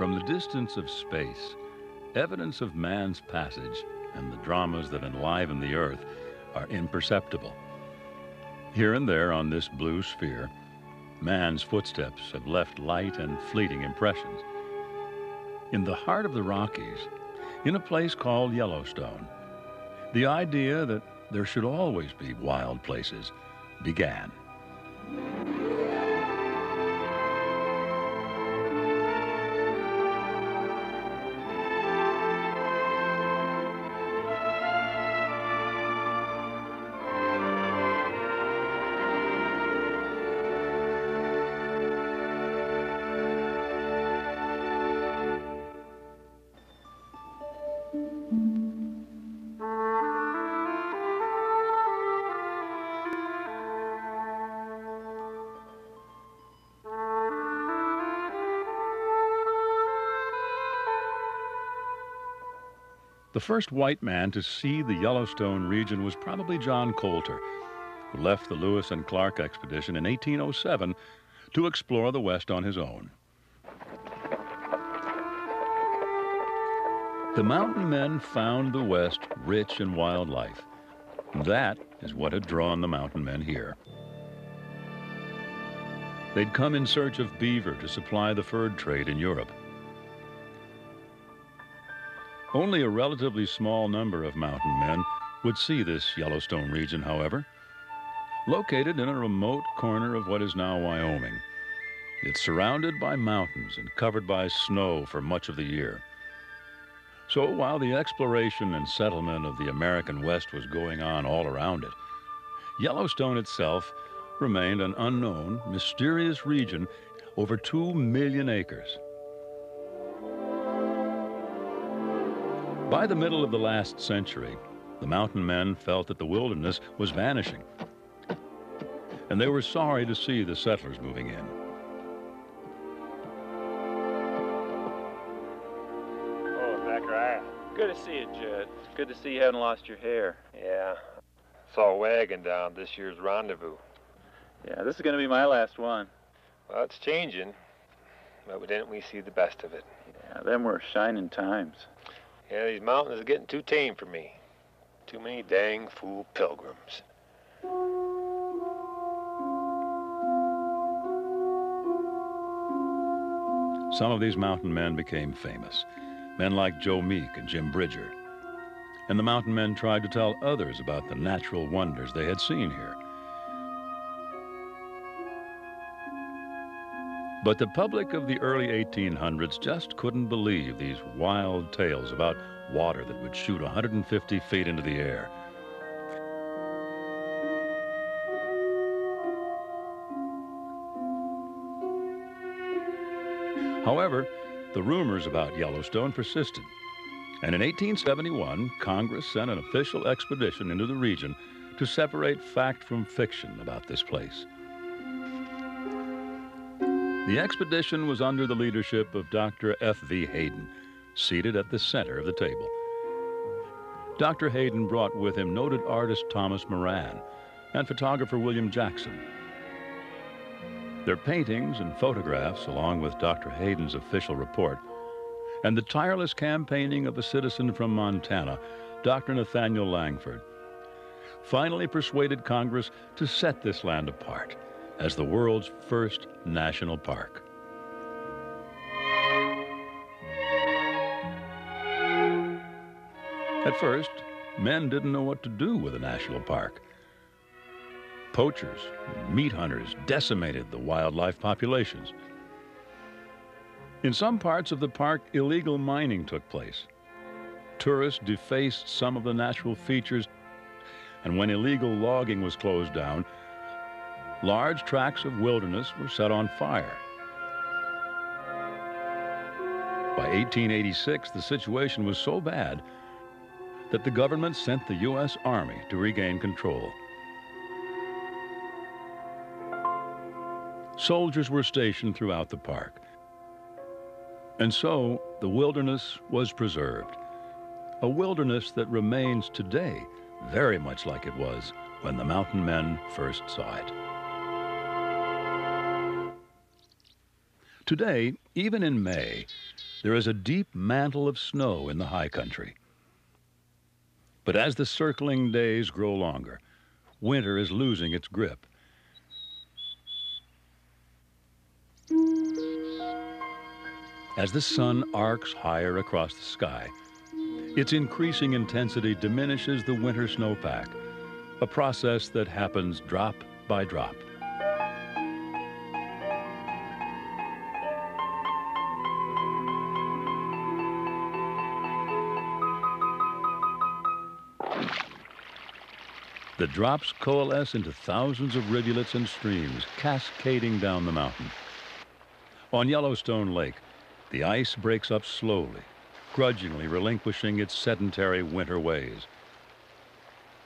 From the distance of space, evidence of man's passage and the dramas that enliven the Earth are imperceptible. Here and there on this blue sphere, man's footsteps have left light and fleeting impressions. In the heart of the Rockies, in a place called Yellowstone, the idea that there should always be wild places began. The first white man to see the Yellowstone region was probably John Coulter, who left the Lewis and Clark expedition in 1807 to explore the West on his own. The mountain men found the West rich in wildlife. That is what had drawn the mountain men here. They'd come in search of beaver to supply the fur trade in Europe. Only a relatively small number of mountain men would see this Yellowstone region, however. Located in a remote corner of what is now Wyoming, it's surrounded by mountains and covered by snow for much of the year. So while the exploration and settlement of the American West was going on all around it, Yellowstone itself remained an unknown, mysterious region over 2 million acres. By the middle of the last century, the mountain men felt that the wilderness was vanishing, and they were sorry to see the settlers moving in. Oh, Zachariah. Good to see you, Judd. Good to see you haven't lost your hair. Yeah. Saw a wagon down this year's rendezvous. Yeah, this is going to be my last one. Well, it's changing, but didn't we see the best of it? Yeah, them were shining times. Yeah, these mountains are getting too tame for me. Too many dang fool pilgrims. Some of these mountain men became famous. Men like Joe Meek and Jim Bridger. And the mountain men tried to tell others about the natural wonders they had seen here. But the public of the early 1800s just couldn't believe these wild tales about water that would shoot 150 feet into the air. However, the rumors about Yellowstone persisted, and in 1871, Congress sent an official expedition into the region to separate fact from fiction about this place. The expedition was under the leadership of Dr. F.V. Hayden, seated at the center of the table. Dr. Hayden brought with him noted artist Thomas Moran and photographer William Jackson. Their paintings and photographs, along with Dr. Hayden's official report, and the tireless campaigning of a citizen from Montana, Dr. Nathaniel Langford, finally persuaded Congress to set this land apart as the world's first national park. At first, men didn't know what to do with a national park. Poachers and meat hunters decimated the wildlife populations. In some parts of the park, illegal mining took place. Tourists defaced some of the natural features, and when illegal logging was closed down, large tracts of wilderness were set on fire. By 1886, the situation was so bad that the government sent the U.S. Army to regain control. Soldiers were stationed throughout the park, and so the wilderness was preserved, a wilderness that remains today very much like it was when the mountain men first saw it. Today, even in May, there is a deep mantle of snow in the high country. But as the circling days grow longer, winter is losing its grip. As the sun arcs higher across the sky, its increasing intensity diminishes the winter snowpack, a process that happens drop by drop. The drops coalesce into thousands of rivulets and streams cascading down the mountain. On Yellowstone Lake, the ice breaks up slowly, grudgingly relinquishing its sedentary winter ways.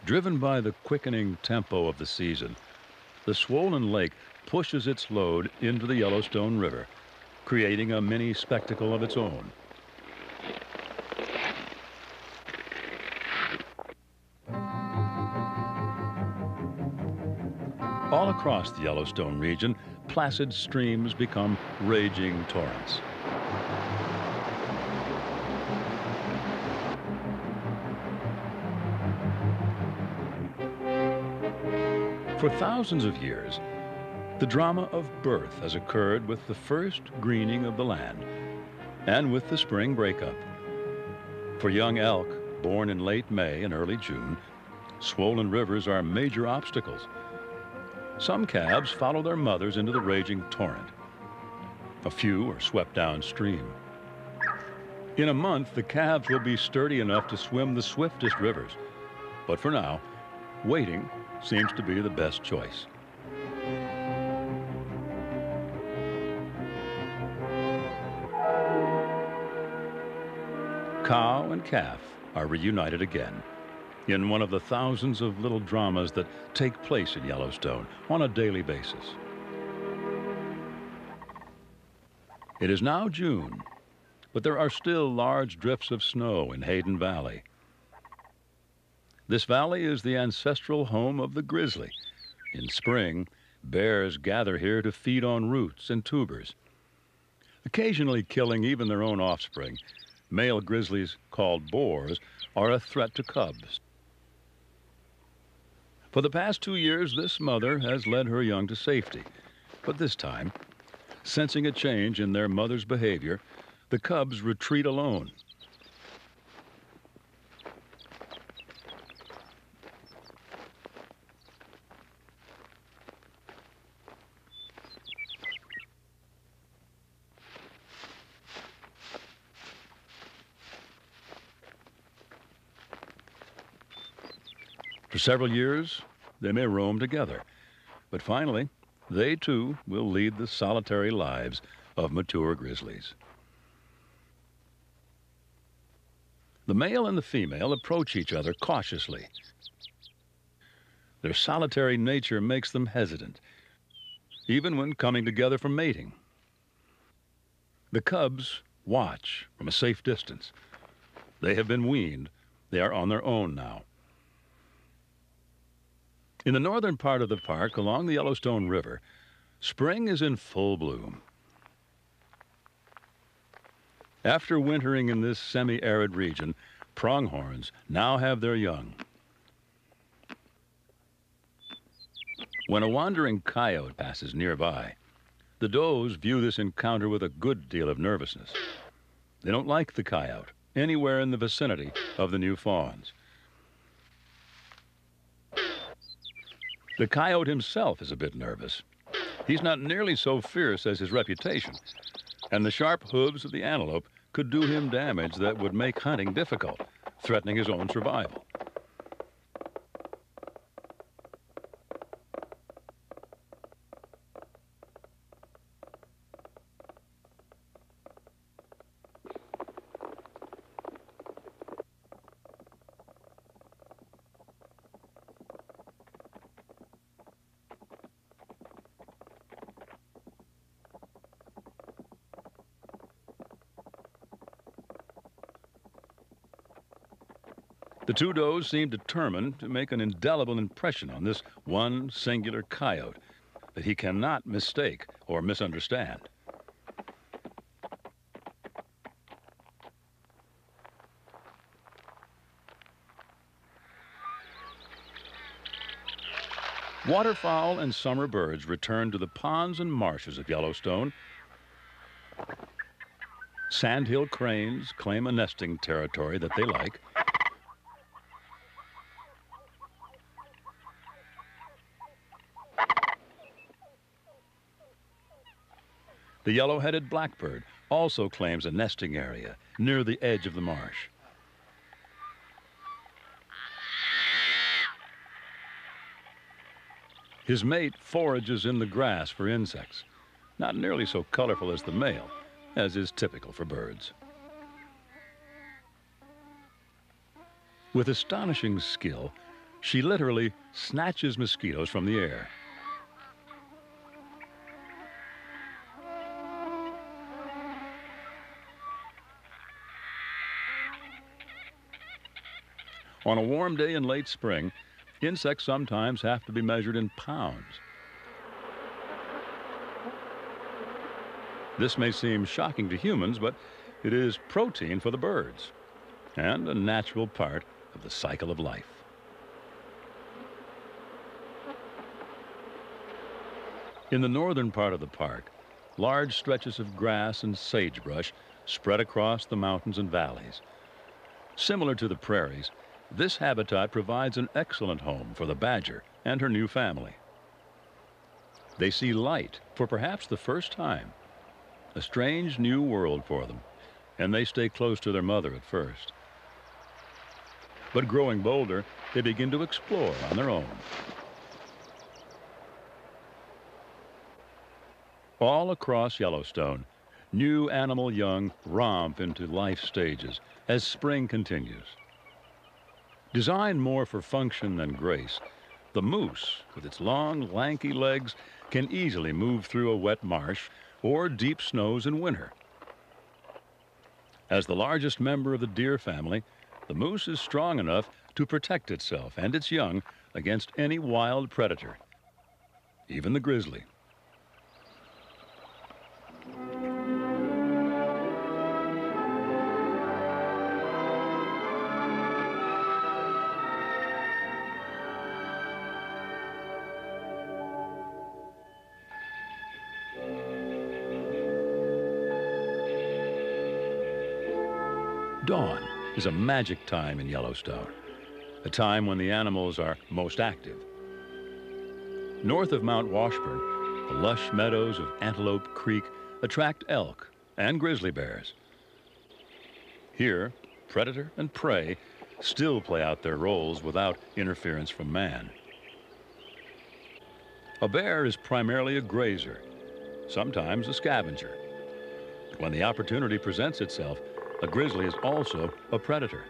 Driven by the quickening tempo of the season, the swollen lake pushes its load into the Yellowstone River, creating a mini spectacle of its own. All across the Yellowstone region, placid streams become raging torrents. For thousands of years, the drama of birth has occurred with the first greening of the land and with the spring breakup. For young elk born in late May and early June, swollen rivers are major obstacles. Some calves follow their mothers into the raging torrent. A few are swept downstream. In a month, the calves will be sturdy enough to swim the swiftest rivers. But for now, waiting seems to be the best choice. Cow and calf are reunited again in one of the thousands of little dramas that take place in Yellowstone on a daily basis. It is now June, but there are still large drifts of snow in Hayden Valley. This valley is the ancestral home of the grizzly. In spring, bears gather here to feed on roots and tubers. Occasionally killing even their own offspring, male grizzlies, called boars, are a threat to cubs. For the past 2 years, this mother has led her young to safety. But this time, sensing a change in their mother's behavior, the cubs retreat alone. For several years, they may roam together, but finally, they too will lead the solitary lives of mature grizzlies. The male and the female approach each other cautiously. Their solitary nature makes them hesitant, even when coming together for mating. The cubs watch from a safe distance. They have been weaned. They are on their own now. In the northern part of the park, along the Yellowstone River, spring is in full bloom. After wintering in this semi-arid region, pronghorns now have their young. When a wandering coyote passes nearby, the does view this encounter with a good deal of nervousness. They don't like the coyote anywhere in the vicinity of the new fawns. The coyote himself is a bit nervous. He's not nearly so fierce as his reputation, and the sharp hooves of the antelope could do him damage that would make hunting difficult, threatening his own survival. The two does seem determined to make an indelible impression on this one singular coyote that he cannot mistake or misunderstand. Waterfowl and summer birds return to the ponds and marshes of Yellowstone. Sandhill cranes claim a nesting territory that they like. The yellow-headed blackbird also claims a nesting area near the edge of the marsh. His mate forages in the grass for insects, not nearly so colorful as the male, as is typical for birds. With astonishing skill, she literally snatches mosquitoes from the air. On a warm day in late spring, insects sometimes have to be measured in pounds. This may seem shocking to humans, but it is protein for the birds and a natural part of the cycle of life. In the northern part of the park, large stretches of grass and sagebrush spread across the mountains and valleys. Similar to the prairies, this habitat provides an excellent home for the badger and her new family. They see light for perhaps the first time, a strange new world for them, and they stay close to their mother at first. But growing bolder, they begin to explore on their own. All across Yellowstone, new animal young romp into life stages as spring continues. Designed more for function than grace, the moose, with its long, lanky legs, can easily move through a wet marsh or deep snows in winter. As the largest member of the deer family, the moose is strong enough to protect itself and its young against any wild predator, even the grizzly. Dawn is a magic time in Yellowstone, a time when the animals are most active. North of Mount Washburn, the lush meadows of Antelope Creek attract elk and grizzly bears. Here, predator and prey still play out their roles without interference from man. A bear is primarily a grazer, sometimes a scavenger. But when the opportunity presents itself, a grizzly is also a predator.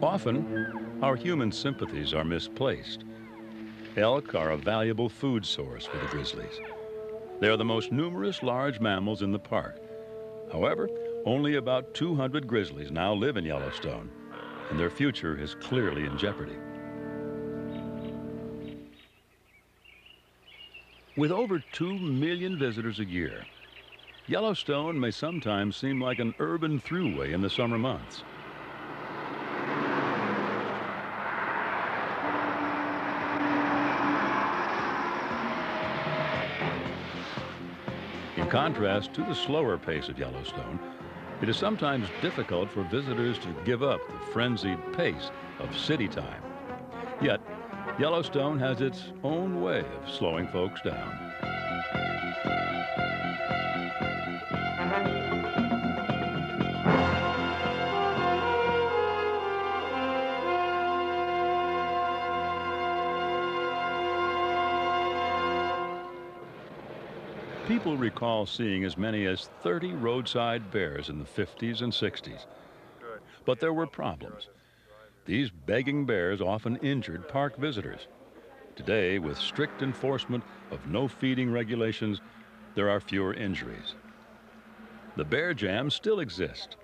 Often, our human sympathies are misplaced. Elk are a valuable food source for the grizzlies. They are the most numerous large mammals in the park. However, only about 200 grizzlies now live in Yellowstone, and their future is clearly in jeopardy. With over 2 million visitors a year, Yellowstone may sometimes seem like an urban throughway in the summer months. contrast to the slower pace of Yellowstone, it is sometimes difficult for visitors to give up the frenzied pace of city time. Yet, Yellowstone has its own way of slowing folks down. People recall seeing as many as 30 roadside bears in the 50s and 60s. But there were problems. These begging bears often injured park visitors. Today, with strict enforcement of no feeding regulations, there are fewer injuries. The bear jams still exist,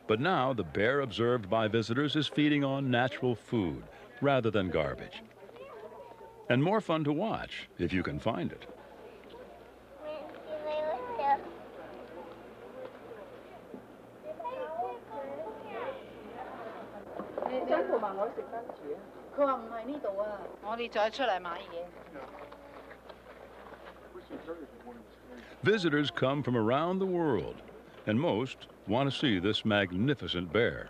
but now the bear observed by visitors is feeding on natural food rather than garbage. And more fun to watch if you can find it. Visitors come from around the world, and most want to see this magnificent bear.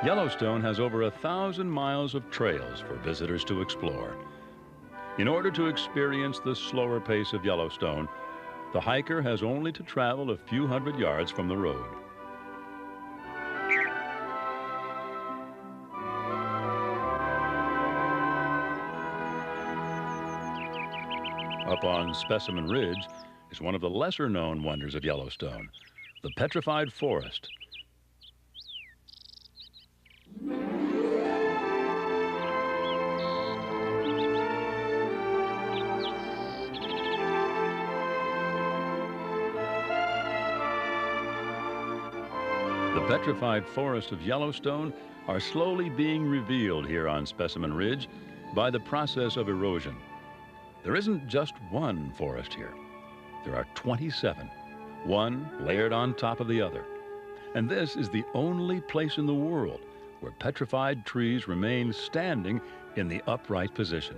Yellowstone has over 1,000 miles of trails for visitors to explore. In order to experience the slower pace of Yellowstone, the hiker has only to travel a few hundred yards from the road. Up on Specimen Ridge is one of the lesser-known wonders of Yellowstone, the Petrified Forest. The petrified forests of Yellowstone are slowly being revealed here on Specimen Ridge by the process of erosion. There isn't just one forest here. There are 27, one layered on top of the other. And this is the only place in the world where petrified trees remain standing in the upright position.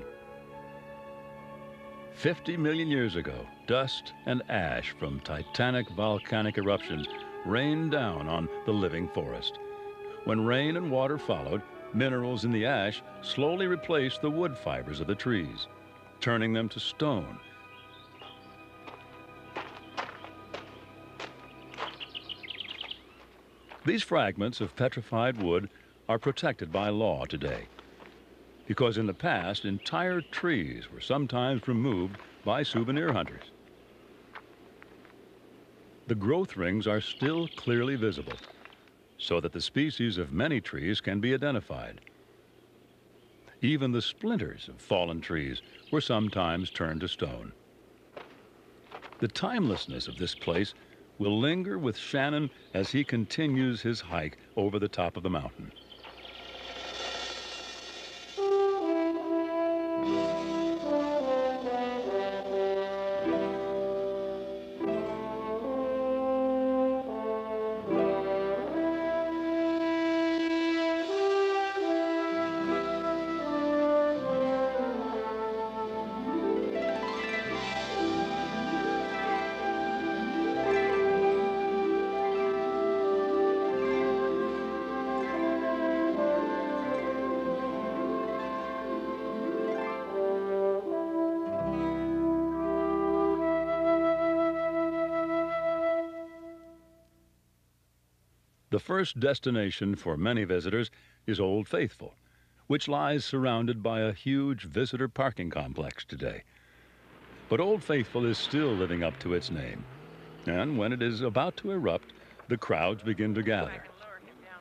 50 million years ago, dust and ash from titanic volcanic eruptions rained down on the living forest. When rain and water followed, minerals in the ash slowly replaced the wood fibers of the trees, turning them to stone. These fragments of petrified wood are protected by law today, because in the past, entire trees were sometimes removed by souvenir hunters. The growth rings are still clearly visible, so that the species of many trees can be identified. Even the splinters of fallen trees were sometimes turned to stone. The timelessness of this place will linger with Shannon as he continues his hike over the top of the mountain. The first destination for many visitors is Old Faithful, which lies surrounded by a huge visitor parking complex today. But Old Faithful is still living up to its name, and when it is about to erupt, the crowds begin to gather.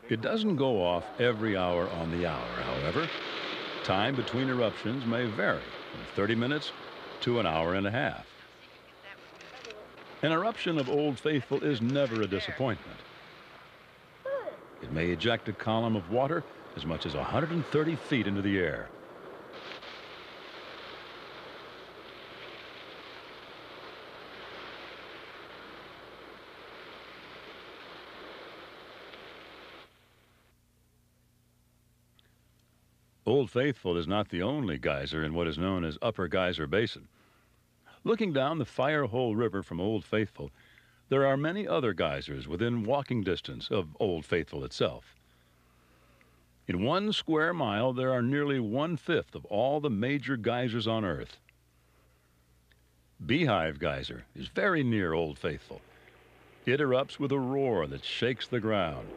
It doesn't go off every hour on the hour, however. Time between eruptions may vary from 30 minutes to an hour and a half. An eruption of Old Faithful is never a disappointment. It may eject a column of water as much as 130 feet into the air. Old Faithful is not the only geyser in what is known as Upper Geyser Basin. Looking down the Firehole River from Old Faithful, there are many other geysers within walking distance of Old Faithful itself. In 1 square mile, there are nearly 1/5 of all the major geysers on Earth. Beehive Geyser is very near Old Faithful. It erupts with a roar that shakes the ground.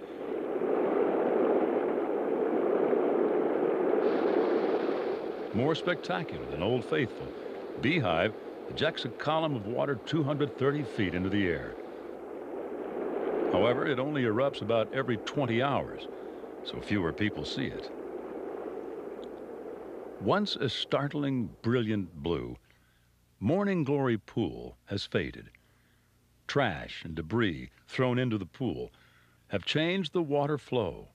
More spectacular than Old Faithful, Beehive ejects a column of water 230 feet into the air. However, it only erupts about every 20 hours, so fewer people see it. Once a startling, brilliant blue, Morning Glory Pool has faded. Trash and debris thrown into the pool have changed the water flow,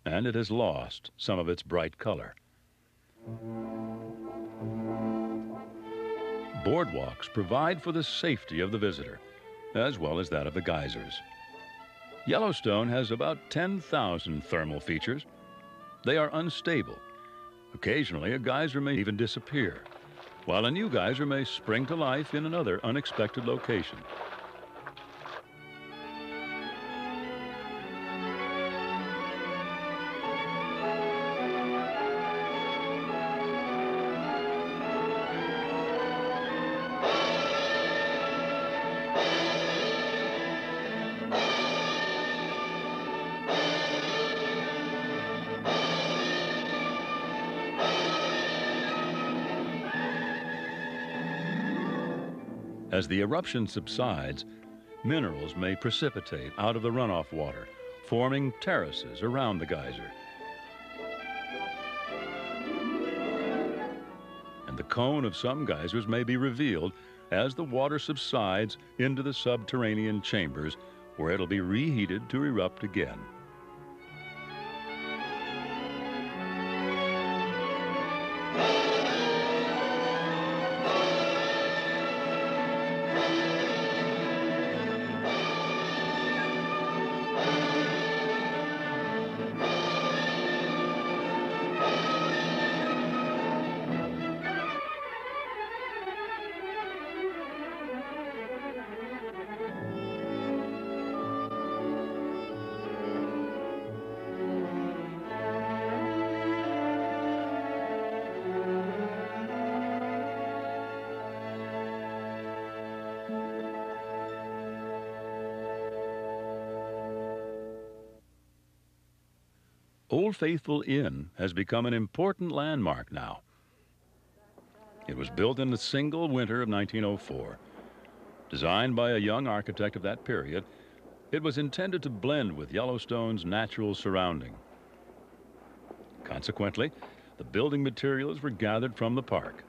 and it has lost some of its bright color. Boardwalks provide for the safety of the visitor, as well as that of the geysers. Yellowstone has about 10,000 thermal features. They are unstable. Occasionally, a geyser may even disappear, while a new geyser may spring to life in another unexpected location. As the eruption subsides, minerals may precipitate out of the runoff water, forming terraces around the geyser. And the cone of some geysers may be revealed as the water subsides into the subterranean chambers, where it'll be reheated to erupt again. Old Faithful Inn has become an important landmark now. It was built in the single winter of 1904. Designed by a young architect of that period, it was intended to blend with Yellowstone's natural surrounding. Consequently, the building materials were gathered from the park.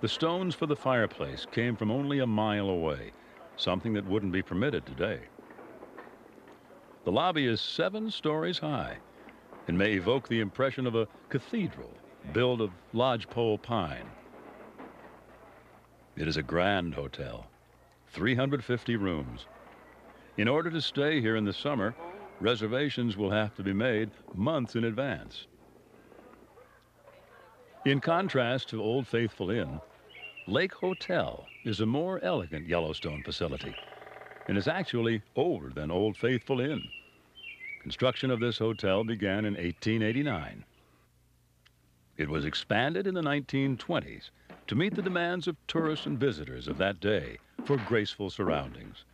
The stones for the fireplace came from only a mile away, something that wouldn't be permitted today. The lobby is 7 stories high and may evoke the impression of a cathedral built of lodgepole pine. It is a grand hotel, 350 rooms. In order to stay here in the summer, reservations will have to be made months in advance. In contrast to Old Faithful Inn, Lake Hotel is a more elegant Yellowstone facility and is actually older than Old Faithful Inn. Construction of this hotel began in 1889. It was expanded in the 1920s to meet the demands of tourists and visitors of that day for graceful surroundings.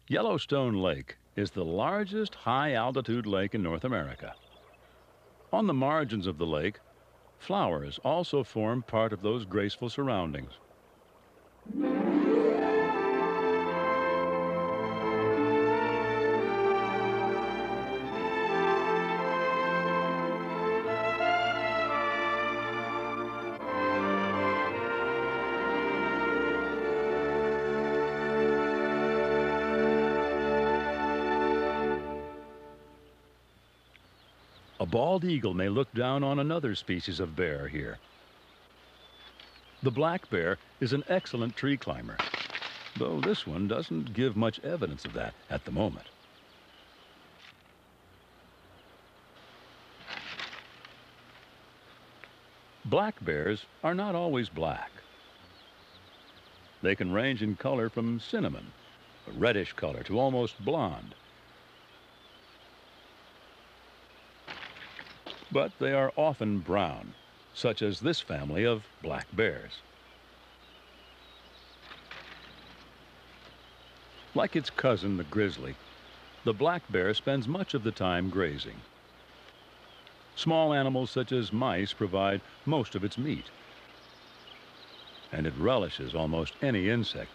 Yellowstone Lake is the largest high-altitude lake in North America. On the margins of the lake, flowers also form part of those graceful surroundings. A bald eagle may look down on another species of bear here. The black bear is an excellent tree climber, though this one doesn't give much evidence of that at the moment. Black bears are not always black. They can range in color from cinnamon, a reddish color, to almost blonde. But they are often brown, such as this family of black bears. Like its cousin, the grizzly, the black bear spends much of the time grazing. Small animals such as mice provide most of its meat, and it relishes almost any insect,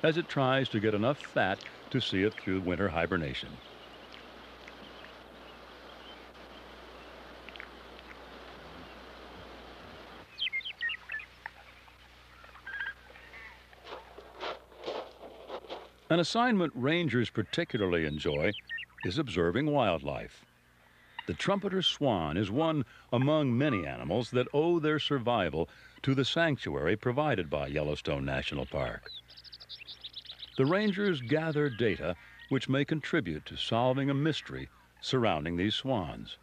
as it tries to get enough fat to see it through winter hibernation. An assignment rangers particularly enjoy is observing wildlife. The trumpeter swan is one among many animals that owe their survival to the sanctuary provided by Yellowstone National Park. The rangers gather data which may contribute to solving a mystery surrounding these swans.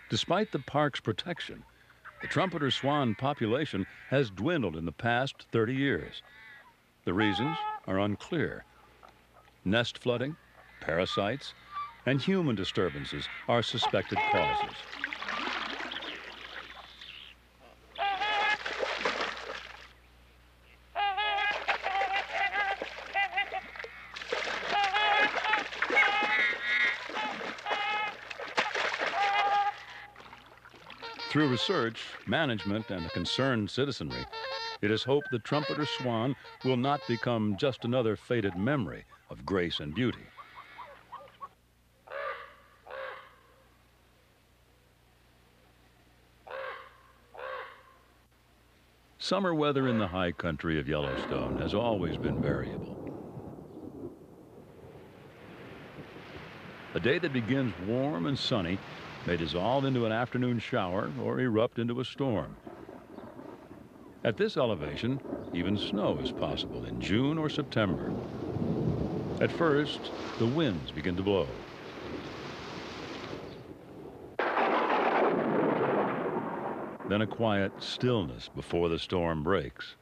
Despite the park's protection, the trumpeter swan population has dwindled in the past 30 years. The reasons are unclear. Nest flooding, parasites, and human disturbances are suspected causes. Through research, management, and a concerned citizenry, it is hoped the trumpeter swan will not become just another faded memory of grace and beauty. Summer weather in the high country of Yellowstone has always been variable. A day that begins warm and sunny may dissolve into an afternoon shower or erupt into a storm. At this elevation, even snow is possible in June or September. At first, the winds begin to blow. Then a quiet stillness before the storm breaks.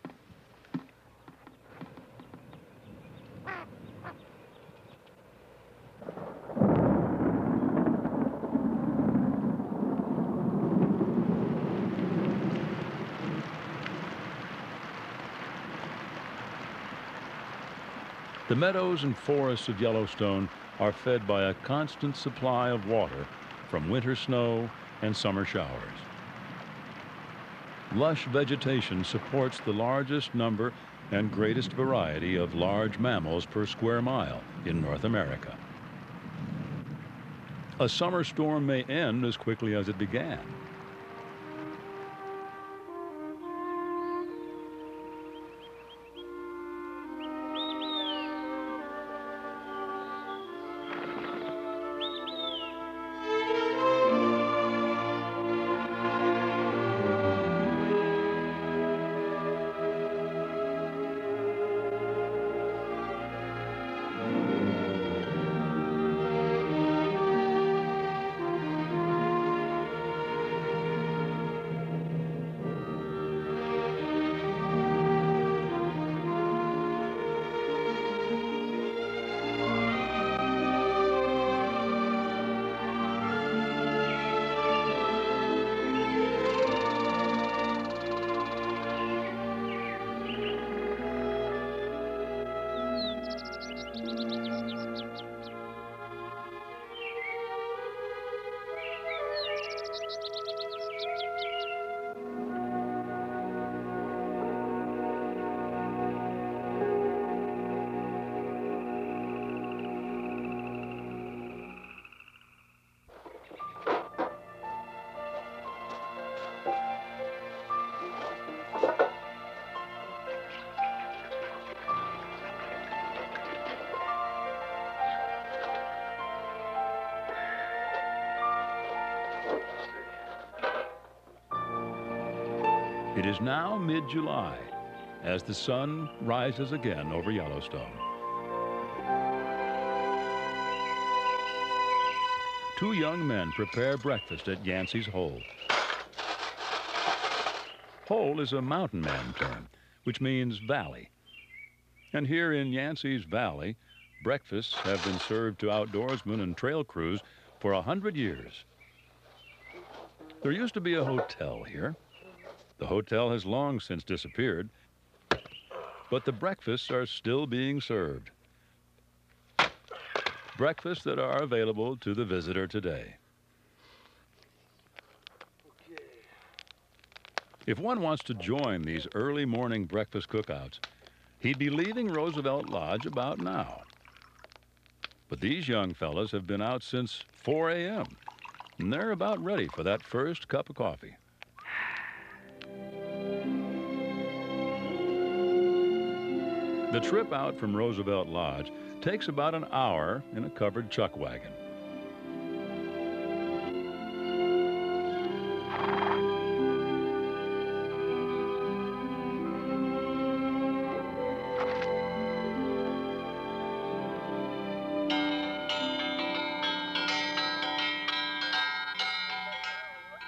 The meadows and forests of Yellowstone are fed by a constant supply of water from winter snow and summer showers. Lush vegetation supports the largest number and greatest variety of large mammals per square mile in North America. A summer storm may end as quickly as it began. It is now mid-July as the sun rises again over Yellowstone. Two young men prepare breakfast at Yancey's Hole. Hole is a mountain man term, which means valley. And here in Yancey's Valley, breakfasts have been served to outdoorsmen and trail crews for 100 years. There used to be a hotel here. The hotel has long since disappeared, but the breakfasts are still being served. Breakfasts that are available to the visitor today. If one wants to join these early morning breakfast cookouts, he'd be leaving Roosevelt Lodge about now. But these young fellas have been out since 4 a.m., and they're about ready for that first cup of coffee. The trip out from Roosevelt Lodge takes about an hour in a covered chuck wagon.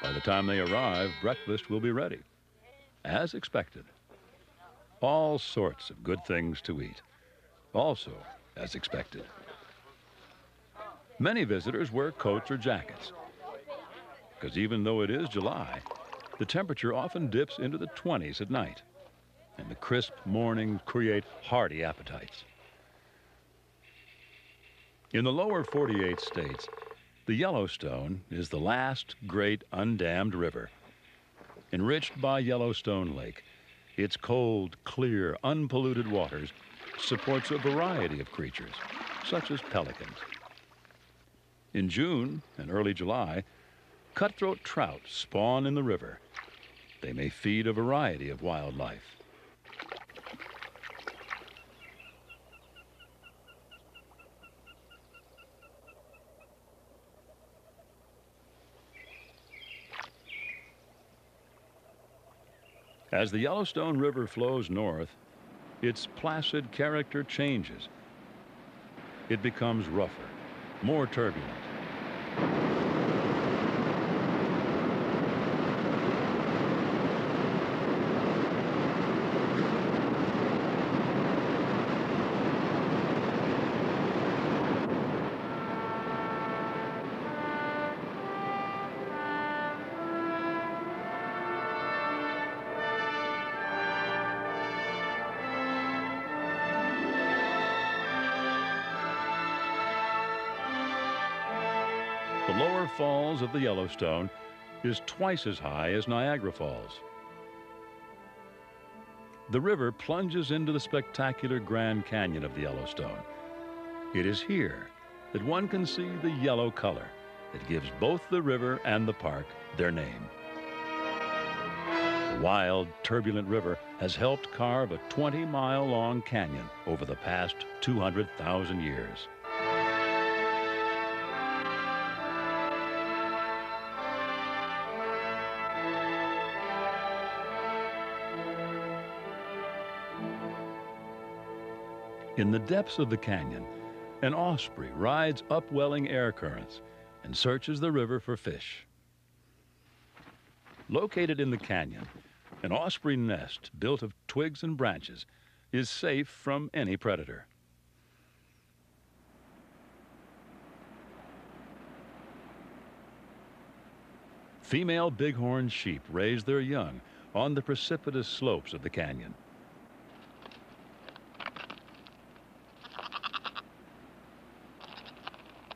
By the time they arrive, breakfast will be ready, as expected. All sorts of good things to eat, also as expected. Many visitors wear coats or jackets, because even though it is July, the temperature often dips into the 20s at night, and the crisp mornings create hearty appetites. In the lower 48 states, the Yellowstone is the last great undammed river. Enriched by Yellowstone Lake, its cold, clear, unpolluted waters supports a variety of creatures, such as pelicans. In June and early July, cutthroat trout spawn in the river. They may feed a variety of wildlife. As the Yellowstone River flows north, its placid character changes. It becomes rougher, more turbulent. The lower falls of the Yellowstone is twice as high as Niagara Falls. The river plunges into the spectacular Grand Canyon of the Yellowstone. It is here that one can see the yellow color that gives both the river and the park their name. The wild, turbulent river has helped carve a 20-mile-long canyon over the past 200,000 years. In the depths of the canyon, an osprey rides upwelling air currents and searches the river for fish. Located in the canyon, an osprey nest built of twigs and branches is safe from any predator. Female bighorn sheep raise their young on the precipitous slopes of the canyon.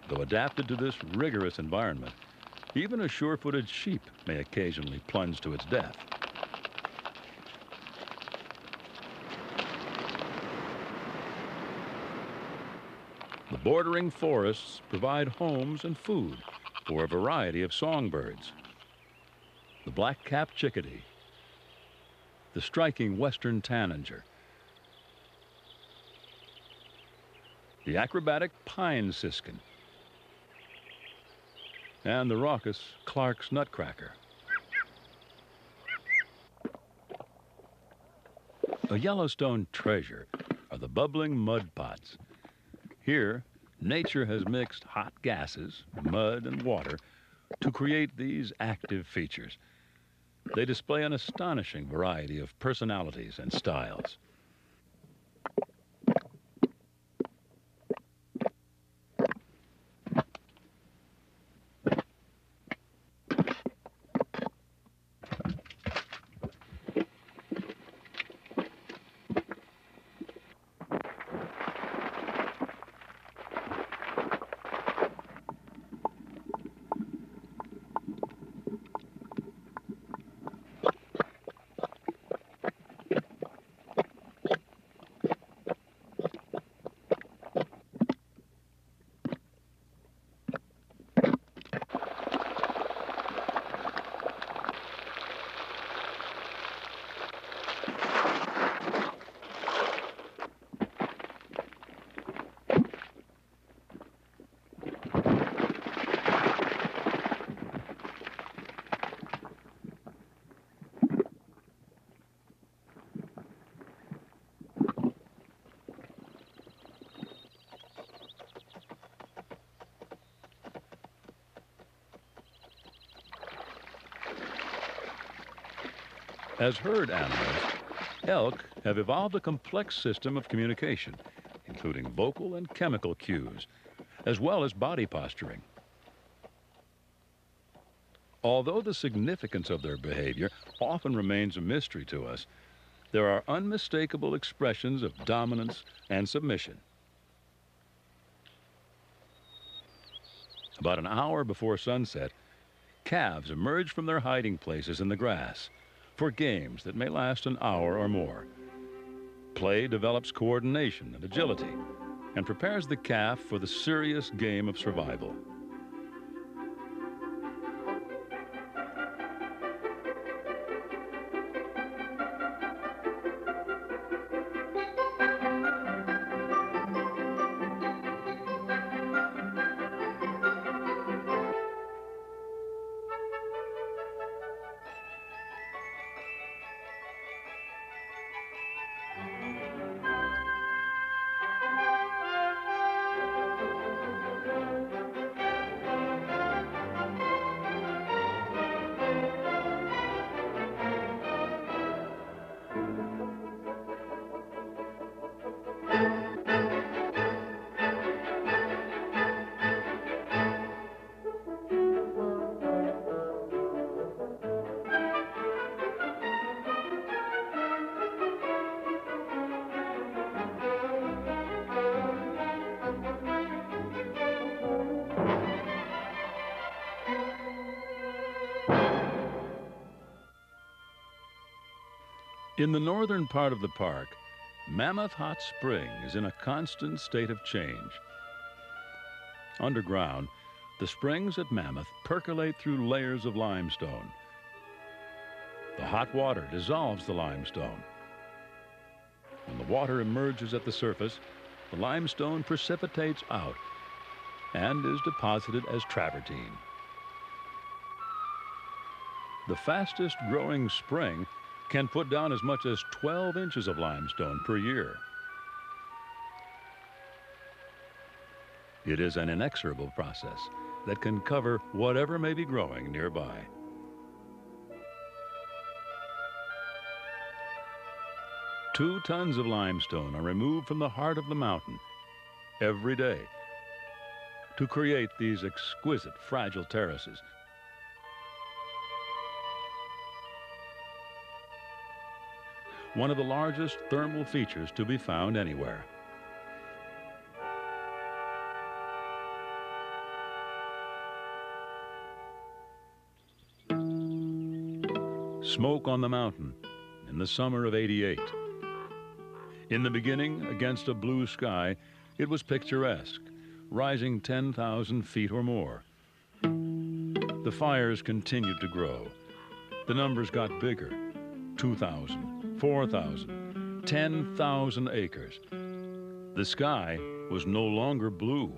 Though adapted to this rigorous environment, even a sure-footed sheep may occasionally plunge to its death. The bordering forests provide homes and food for a variety of songbirds. The black-capped chickadee, the striking western tanager, the acrobatic pine siskin, and the raucous Clark's nutcracker. A Yellowstone treasure are the bubbling mud pots. Here, nature has mixed hot gases, mud, and water to create these active features. They display an astonishing variety of personalities and styles. As herd animals, elk have evolved a complex system of communication, including vocal and chemical cues, as well as body posturing. Although the significance of their behavior often remains a mystery to us, there are unmistakable expressions of dominance and submission. About an hour before sunset, calves emerge from their hiding places in the grass for games that may last an hour or more. Play develops coordination and agility and prepares the calf for the serious game of survival. In the northern part of the park, Mammoth Hot Spring is in a constant state of change. Underground, the springs at Mammoth percolate through layers of limestone. The hot water dissolves the limestone. When the water emerges at the surface, the limestone precipitates out and is deposited as travertine. The fastest growing spring can put down as much as 12 inches of limestone per year. It is an inexorable process that can cover whatever may be growing nearby. Two tons of limestone are removed from the heart of the mountain every day to create these exquisite, fragile terraces. One of the largest thermal features to be found anywhere. Smoke on the mountain in the summer of '88. In the beginning, against a blue sky, it was picturesque, rising 10,000 feet or more. The fires continued to grow. The numbers got bigger, 2,000, 4,000, 10,000 acres. The sky was no longer blue.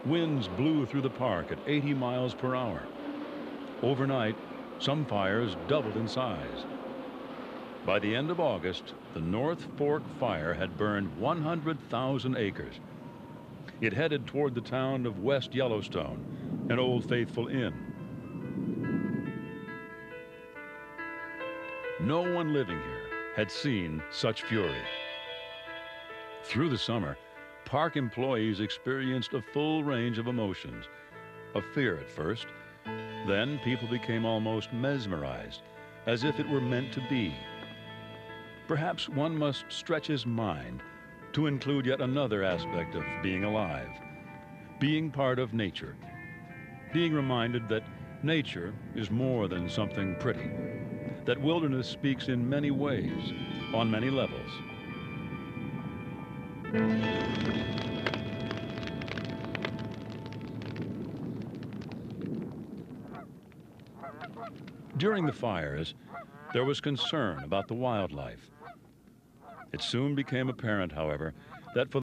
Winds blew through the park at 80 miles per hour. Overnight, some fires doubled in size. By the end of August, the North Fork fire had burned 100,000 acres. It headed toward the town of West Yellowstone, an Old Faithful Inn. No one living here had seen such fury. Through the summer, park employees experienced a full range of emotions. Of fear at first, then people became almost mesmerized, as if it were meant to be. Perhaps one must stretch his mind to include yet another aspect of being alive, being part of nature, being reminded that nature is more than something pretty, that wilderness speaks in many ways, on many levels. During the fires, there was concern about the wildlife. It soon became apparent, however, that for